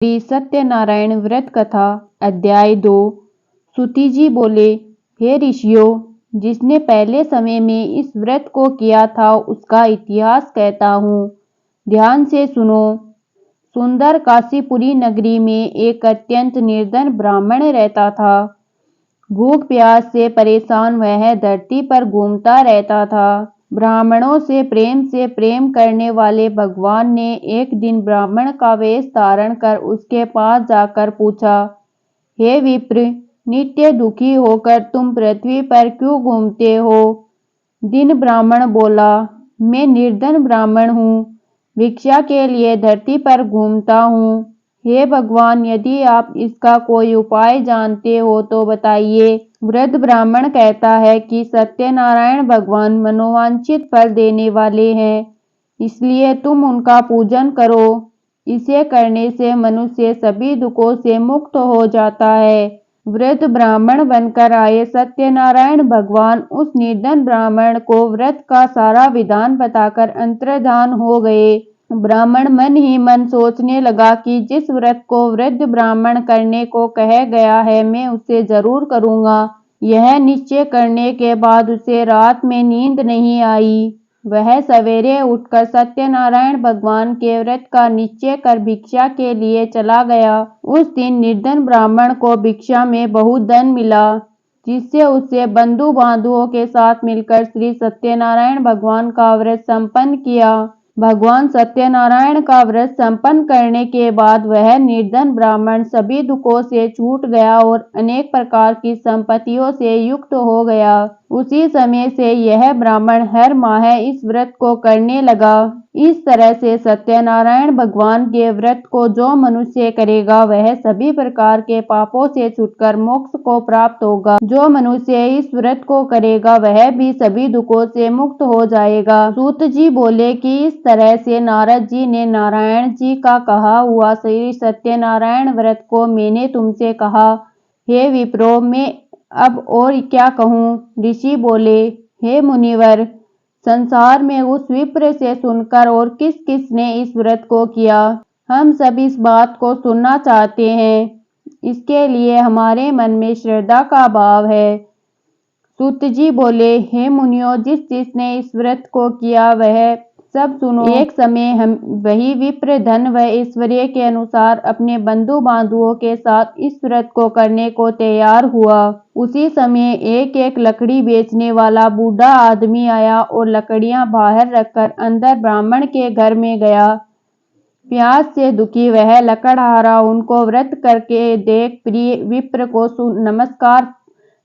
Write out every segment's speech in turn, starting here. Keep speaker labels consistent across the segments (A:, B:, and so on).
A: श्री सत्यनारायण व्रत कथा अध्याय 2। सूति जी बोले, हे ऋषियों, जिसने पहले समय में इस व्रत को किया था उसका इतिहास कहता हूँ, ध्यान से सुनो। सुंदर काशीपुरी नगरी में एक अत्यंत निर्धन ब्राह्मण रहता था। भूख प्यास से परेशान वह धरती पर घूमता रहता था। ब्राह्मणों से प्रेम करने वाले भगवान ने एक दिन ब्राह्मण का वेश धारण कर उसके पास जाकर पूछा, हे विप्र, नित्य दुखी होकर तुम पृथ्वी पर क्यों घूमते हो? दिन ब्राह्मण बोला, मैं निर्धन ब्राह्मण हूँ, भिक्षा के लिए धरती पर घूमता हूँ। हे भगवान, यदि आप इसका कोई उपाय जानते हो तो बताइए। वृद्ध ब्राह्मण कहता है कि सत्यनारायण भगवान मनोवांछित फल देने वाले हैं, इसलिए तुम उनका पूजन करो। इसे करने से मनुष्य सभी दुखों से मुक्त हो जाता है। वृद्ध ब्राह्मण बनकर आए सत्यनारायण भगवान उस निर्धन ब्राह्मण को व्रत का सारा विधान बताकर अंतर्धान हो गए। ब्राह्मण मन ही मन सोचने लगा कि जिस व्रत को वृद्ध ब्राह्मण करने को कह गया है मैं उसे जरूर करूंगा। यह निश्चय करने के बाद उसे रात में नींद नहीं आई। वह सवेरे उठकर सत्यनारायण भगवान के व्रत का निश्चय कर भिक्षा के लिए चला गया। उस दिन निर्धन ब्राह्मण को भिक्षा में बहुत धन मिला, जिससे उससे बंधु बांधुओं के साथ मिलकर श्री सत्यनारायण भगवान का व्रत संपन्न किया। भगवान सत्यनारायण का व्रत संपन्न करने के बाद वह निर्धन ब्राह्मण सभी दुखों से छूट गया और अनेक प्रकार की संपत्तियों से युक्त हो गया। उसी समय से यह ब्राह्मण हर माह इस व्रत को करने लगा। इस तरह से सत्यनारायण भगवान के व्रत को जो मनुष्य करेगा वह सभी प्रकार के पापों से छूटकर मोक्ष को प्राप्त होगा। जो मनुष्य इस व्रत को करेगा वह भी सभी दुखों से मुक्त हो जाएगा। सूत जी बोले कि इस तरह से नारद जी ने नारायण जी का कहा हुआ श्री सत्यनारायण व्रत को मैंने तुमसे कहा। हे विप्रो, मैं अब और क्या कहूँ? ऋषि बोले, हे मुनिवर, संसार में उस विप्र से सुनकर और किस किस ने इस व्रत को किया, हम सब इस बात को सुनना चाहते हैं। इसके लिए हमारे मन में श्रद्धा का भाव है। सूत जी बोले, हे मुनियों, जिस जिसने इस व्रत को किया वह सब सुनो। एक समय वही विप्र धन व ऐश्वर्य के अनुसार अपने बंधु बांधुओं के साथ इस व्रत को करने को तैयार हुआ। उसी समय एक लकड़ी बेचने वाला बूढ़ा आदमी आया और लकड़ियां बाहर रखकर अंदर ब्राह्मण के घर में गया। प्यास से दुखी वह लकड़हारा उनको व्रत करके देख प्रिय विप्र को नमस्कार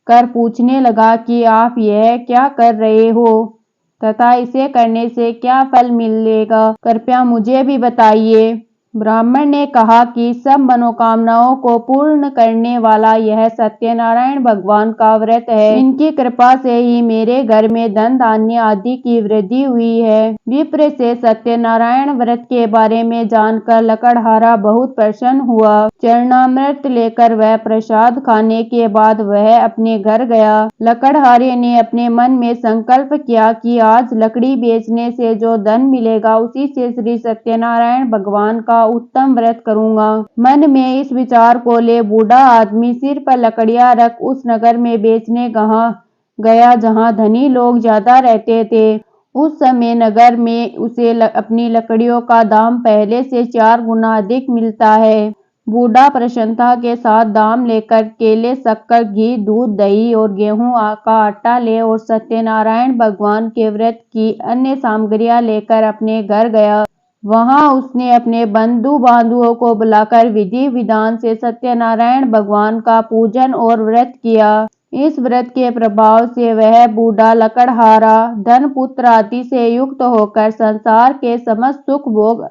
A: कर पूछने लगा कि आप यह क्या कर रहे हो तथा इसे करने से क्या फल मिलेगा, कृपया मुझे भी बताइए। ब्राह्मण ने कहा कि सब मनोकामनाओं को पूर्ण करने वाला यह सत्यनारायण भगवान का व्रत है। इनकी कृपा से ही मेरे घर में धन धान्य आदि की वृद्धि हुई है। विप्र से सत्यनारायण व्रत के बारे में जानकर लकड़हारा बहुत प्रसन्न हुआ। चरणामृत लेकर वह प्रसाद खाने के बाद वह अपने घर गया। लकड़हारे ने अपने मन में संकल्प किया कि आज लकड़ी बेचने से जो धन मिलेगा उसी से श्री सत्यनारायण भगवान का उत्तम व्रत करूंगा। मन में इस विचार को ले बूढ़ा आदमी सिर पर लकड़ियां रख उस नगर में बेचने गया जहां धनी लोग ज्यादा रहते थे। उस समय नगर में उसे अपनी लकड़ियों का दाम पहले से 4 गुना अधिक मिलता है। बूढ़ा प्रसन्नता के साथ दाम लेकर केले, शक्कर, घी, दूध, दही और गेहूं का आटा ले और सत्यनारायण भगवान के व्रत की अन्य सामग्रियां लेकर अपने घर गया। वहां उसने अपने बंधु बांधुओं को बुलाकर विधि विधान से सत्यनारायण भगवान का पूजन और व्रत किया। इस व्रत के प्रभाव से वह बूढ़ा लकड़हारा धन पुत्र आदि से युक्त होकर संसार के समस्त सुख भोग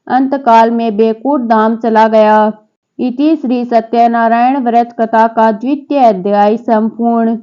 A: अंतकाल में बैकुंठ धाम चला गया। इति श्री सत्यनारायण व्रत कथा का द्वितीय अध्याय संपूर्ण।